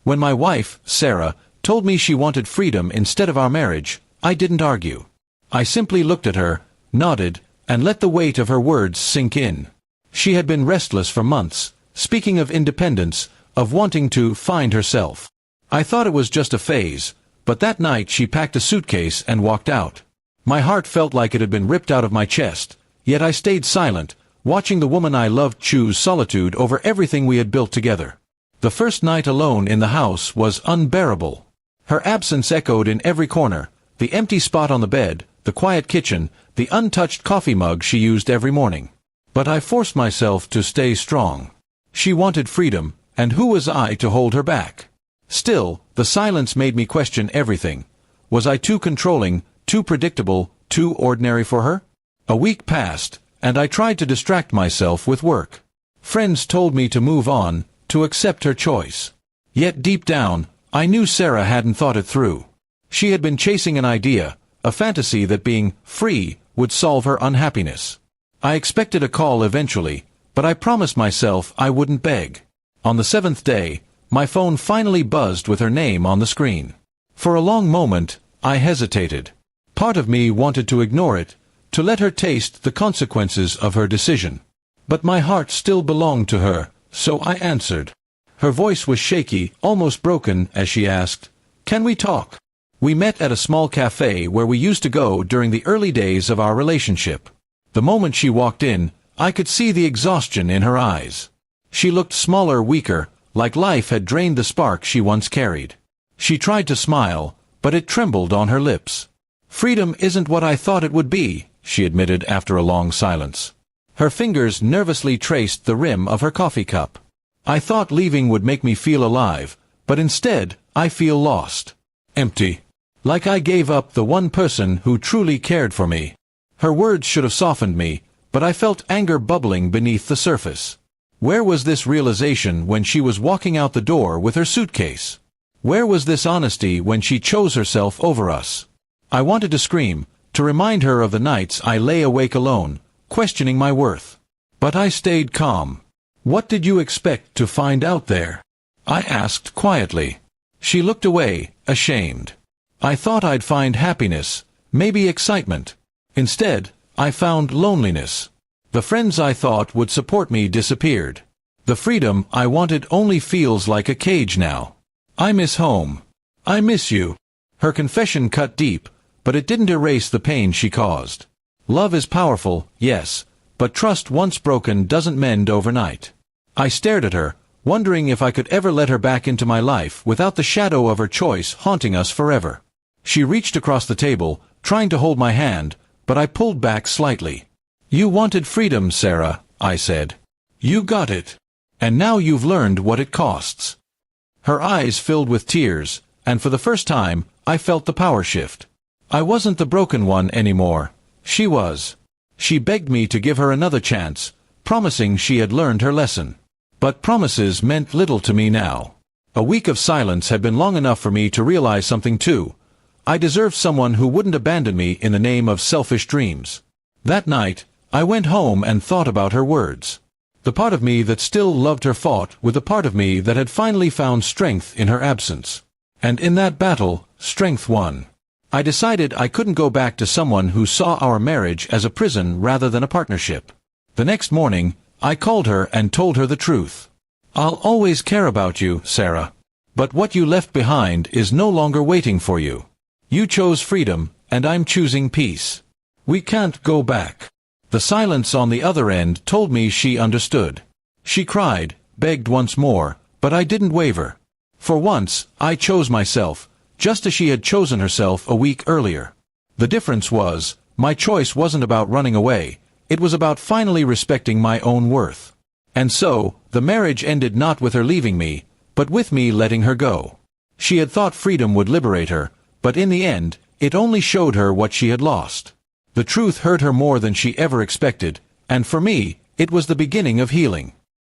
When my wife, Sarah, told me she wanted freedom instead of our marriage, I didn't argue. I simply looked at her, nodded, and let the weight of her words sink in. She had been restless for months, speaking of independence, of wanting to find herself. I thought it was just a phase, but that night she packed a suitcase and walked out. My heart felt like it had been ripped out of my chest, yet I stayed silent, watching the woman I loved choose solitude over everything we had built together. The first night alone in the house was unbearable. Her absence echoed in every corner, the empty spot on the bed, the quiet kitchen, the untouched coffee mug she used every morning. But I forced myself to stay strong. She wanted freedom, and who was I to hold her back? Still, the silence made me question everything. Was I too controlling, too predictable, too ordinary for her? A week passed, and I tried to distract myself with work. Friends told me to move on, to accept her choice. Yet deep down, I knew Sarah hadn't thought it through. She had been chasing an idea, a fantasy that being free would solve her unhappiness. I expected a call eventually, but I promised myself I wouldn't beg. On the 7th day, my phone finally buzzed with her name on the screen. For a long moment, I hesitated. Part of me wanted to ignore it, to let her taste the consequences of her decision. But my heart still belonged to her, so I answered. Her voice was shaky, almost broken, as she asked, "Can we talk?" We met at a small cafe where we used to go during the early days of our relationship. The moment she walked in, I could see the exhaustion in her eyes. She looked smaller, weaker, like life had drained the spark she once carried. She tried to smile, but it trembled on her lips. "Freedom isn't what I thought it would be," she admitted after a long silence. Her fingers nervously traced the rim of her coffee cup. "I thought leaving would make me feel alive, but instead, I feel lost. Empty. Like I gave up the one person who truly cared for me." Her words should have softened me, but I felt anger bubbling beneath the surface. Where was this realization when she was walking out the door with her suitcase? Where was this honesty when she chose herself over us? I wanted to scream, to remind her of the nights I lay awake alone, questioning my worth. But I stayed calm. "What did you expect to find out there?" I asked quietly. She looked away, ashamed. "I thought I'd find happiness, maybe excitement. Instead, I found loneliness. The friends I thought would support me disappeared. The freedom I wanted only feels like a cage now. I miss home. I miss you." Her confession cut deep, but it didn't erase the pain she caused. Love is powerful, yes, but trust once broken doesn't mend overnight. I stared at her, wondering if I could ever let her back into my life without the shadow of her choice haunting us forever. She reached across the table, trying to hold my hand, but I pulled back slightly. "You wanted freedom, Sarah," I said. "You got it. And now you've learned what it costs." Her eyes filled with tears, and for the first time, I felt the power shift. I wasn't the broken one anymore. She was. She begged me to give her another chance, promising she had learned her lesson. But promises meant little to me now. A week of silence had been long enough for me to realize something too. I deserved someone who wouldn't abandon me in the name of selfish dreams. That night, I went home and thought about her words. The part of me that still loved her fought with the part of me that had finally found strength in her absence. And in that battle, strength won. I decided I couldn't go back to someone who saw our marriage as a prison rather than a partnership. The next morning, I called her and told her the truth. "I'll always care about you, Sarah. But what you left behind is no longer waiting for you. You chose freedom, and I'm choosing peace. We can't go back." The silence on the other end told me she understood. She cried, begged once more, but I didn't waver. For once, I chose myself, just as she had chosen herself a week earlier. The difference was, my choice wasn't about running away, it was about finally respecting my own worth. And so, the marriage ended not with her leaving me, but with me letting her go. She had thought freedom would liberate her, but in the end, it only showed her what she had lost. The truth hurt her more than she ever expected, and for me, it was the beginning of healing.